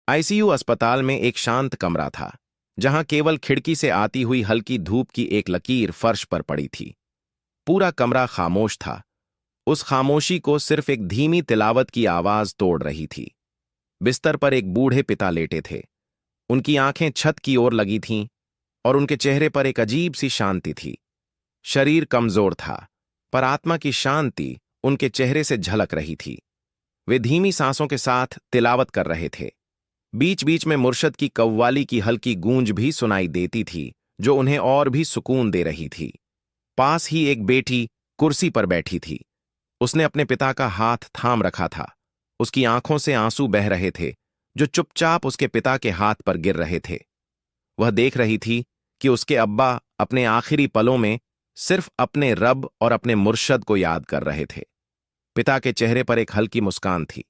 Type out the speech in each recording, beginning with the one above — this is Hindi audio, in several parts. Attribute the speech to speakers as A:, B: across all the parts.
A: आईसीयू अस्पताल में एक शांत कमरा था, जहां केवल खिड़की से आती हुई हल्की धूप की एक लकीर फर्श पर पड़ी थी। पूरा कमरा खामोश था। उस खामोशी को सिर्फ एक धीमी तिलावत की आवाज तोड़ रही थी। बिस्तर पर एक बूढ़े पिता लेटे थे। उनकी आंखें छत की ओर लगी थीं और उनके चेहरे पर एक अजीब सी शांति थी। शरीर कमजोर था, पर आत्मा की शांति उनके चेहरे से झलक रही थी। वे धीमी सांसों के साथ तिलावत कर रहे थे। बीच बीच में मुर्शद की कव्वाली की हल्की गूंज भी सुनाई देती थी, जो उन्हें और भी सुकून दे रही थी। पास ही एक बेटी कुर्सी पर बैठी थी। उसने अपने पिता का हाथ थाम रखा था। उसकी आंखों से आंसू बह रहे थे, जो चुपचाप उसके पिता के हाथ पर गिर रहे थे। वह देख रही थी कि उसके अब्बा अपने आखिरी पलों में सिर्फ अपने रब और अपने मुर्शद को याद कर रहे थे। पिता के चेहरे पर एक हल्की मुस्कान थी।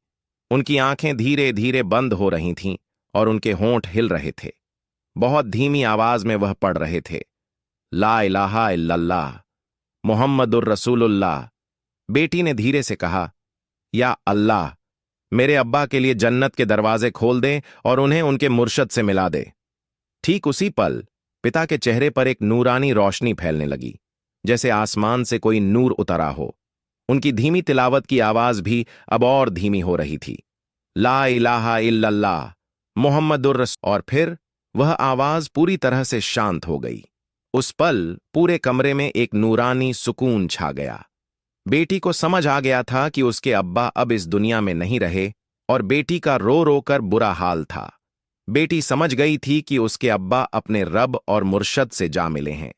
A: उनकी आंखें धीरे धीरे बंद हो रही थीं और उनके होंठ हिल रहे थे। बहुत धीमी आवाज में वह पढ़ रहे थे, ला इलाहा इल्लल्लाह मुहम्मदुर रसूलुल्लाह। बेटी ने धीरे से कहा, या अल्लाह, मेरे अब्बा के लिए जन्नत के दरवाजे खोल दे और उन्हें उनके मुर्शद से मिला दे। ठीक उसी पल पिता के चेहरे पर एक नूरानी रोशनी फैलने लगी, जैसे आसमान से कोई नूर उतरा हो। उनकी धीमी तिलावत की आवाज भी अब और धीमी हो रही थी, ला इलाहा इल्लल्लाह मुहम्मदुर रसूल। और फिर वह आवाज पूरी तरह से शांत हो गई। उस पल पूरे कमरे में एक नूरानी सुकून छा गया। बेटी को समझ आ गया था कि उसके अब्बा अब इस दुनिया में नहीं रहे और बेटी का रो रो कर बुरा हाल था। बेटी समझ गई थी कि उसके अब्बा अपने रब और मुर्शद से जा मिले हैं।